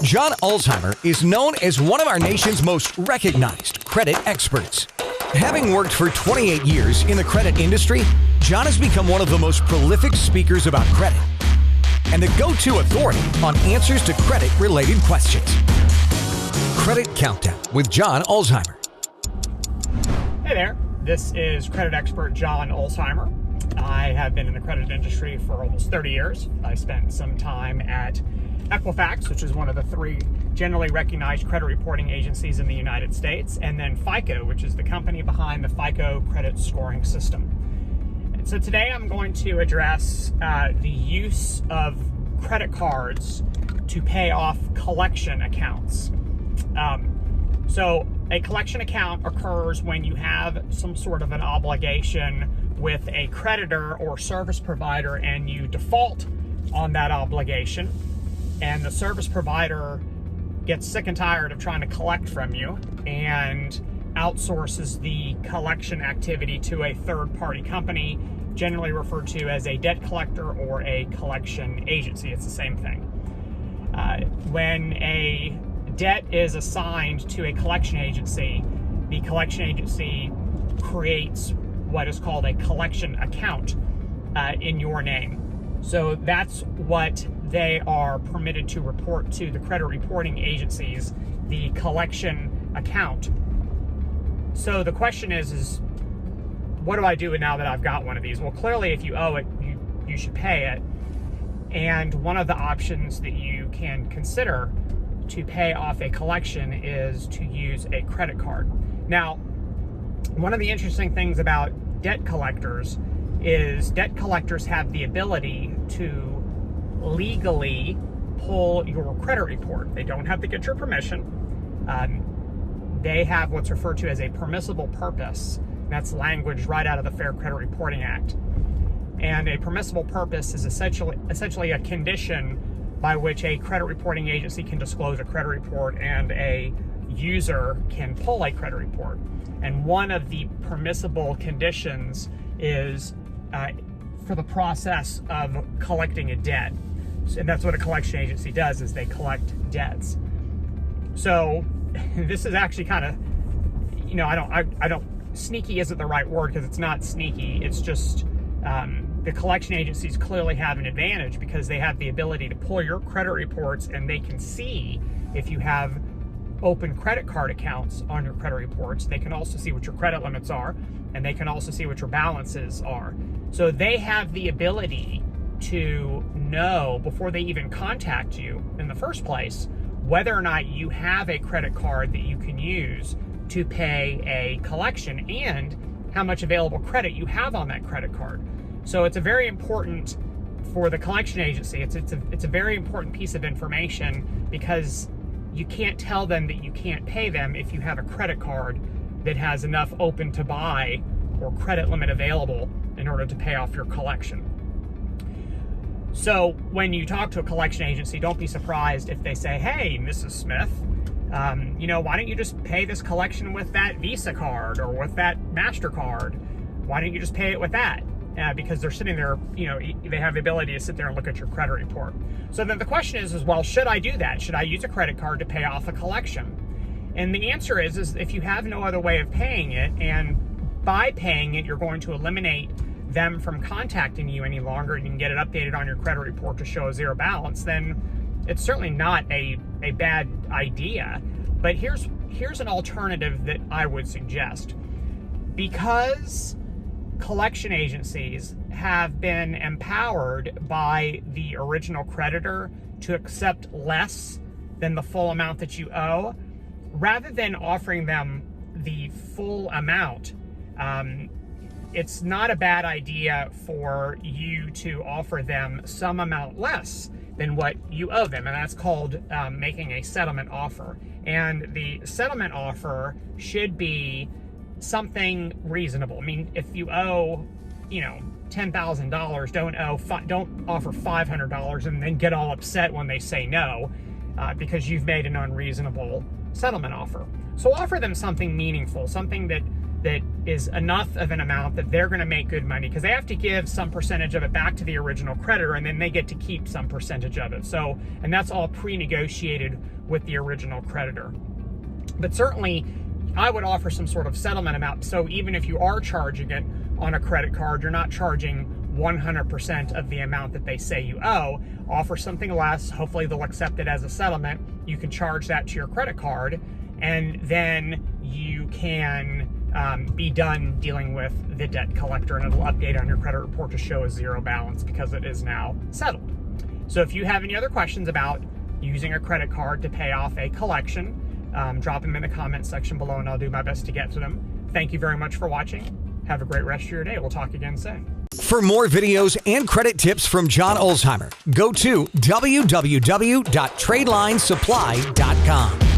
John Ulzheimer is known as one of our nation's most recognized credit experts. Having worked for 28 years in the credit industry, John has become one of the most prolific speakers about credit and the go-to authority on answers to credit-related questions. Credit Countdown with John Ulzheimer. Hey there, this is credit expert John Ulzheimer. I have been in the credit industry for almost 30 years. I spent some time at Equifax, which is one of the 3 generally recognized credit reporting agencies in the United States, and then FICO, which is the company behind the FICO credit scoring system. And so today I'm going to address the use of credit cards to pay off collection accounts. So a collection account occurs when you have some sort of an obligation with a creditor or service provider and you default on that obligation, and the service provider gets sick and tired of trying to collect from you and outsources the collection activity to a third-party company, generally referred to as a debt collector or a collection agency. It's the same thing. When a debt is assigned to a collection agency, the collection agency creates what is called a collection account in your name. So that's what they are permitted to report to the credit reporting agencies, the collection account. So the question is what do I do now that I've got one of these? Well, clearly if you owe it, you should pay it. And one of the options that you can consider to pay off a collection is to use a credit card. Now, one of the interesting things about debt collectors is debt collectors have the ability to legally pull your credit report. They don't have to get your permission. They have what's referred to as a permissible purpose. That's language right out of the Fair Credit Reporting Act. And a permissible purpose is essentially a condition by which a credit reporting agency can disclose a credit report and a user can pull a credit report. And one of the permissible conditions is for the process of collecting a debt. And that's what a collection agency does, is they collect debts. So this is actually kind of, I don't, sneaky isn't the right word, because it's not sneaky. It's just the collection agencies clearly have an advantage because they have the ability to pull your credit reports and they can see if you have open credit card accounts on your credit reports. They can also see what your credit limits are, and they can also see what your balances are. So they have the ability to know before they even contact you in the first place whether or not you have a credit card that you can use to pay a collection and how much available credit you have on that credit card. So it's a very important for the collection agency. It's a very important piece of information, because you can't tell them that you can't pay them if you have a credit card that has enough open to buy or credit limit available in order to pay off your collection. So when you talk to a collection agency, don't be surprised if they say, hey, Mrs. Smith, why don't you just pay this collection with that Visa card or with that MasterCard? Why don't you just pay it with that? Because they're sitting there, they have the ability to sit there and look at your credit report. So then the question is, well, should I do that? Should I use a credit card to pay off a collection? And the answer is if you have no other way of paying it, and by paying it, you're going to eliminate them from contacting you any longer, and you can get it updated on your credit report to show a zero balance, then it's certainly not a bad idea. But here's an alternative that I would suggest. Because collection agencies have been empowered by the original creditor to accept less than the full amount that you owe, rather than offering them the full amount, it's not a bad idea for you to offer them some amount less than what you owe them, and that's called making a settlement offer. And the settlement offer should be something reasonable. I mean, if you owe, $10,000, don't offer $500 and then get all upset when they say no, because you've made an unreasonable settlement offer. So offer them something meaningful, something that that is enough of an amount that they're going to make good money, because they have to give some percentage of it back to the original creditor, and then they get to keep some percentage of it. So, and that's all pre-negotiated with the original creditor. But certainly, I would offer some sort of settlement amount. So even if you are charging it on a credit card, you're not charging 100% of the amount that they say you owe. Offer something less. Hopefully they'll accept it as a settlement. You can charge that to your credit card, and then you can be done dealing with the debt collector, and it'll update on your credit report to show a zero balance because it is now settled. So if you have any other questions about using a credit card to pay off a collection, drop them in the comments section below and I'll do my best to get to them. Thank you very much for watching. Have a great rest of your day. We'll talk again soon. For more videos and credit tips from John Ulzheimer, go to www.tradelinesupply.com.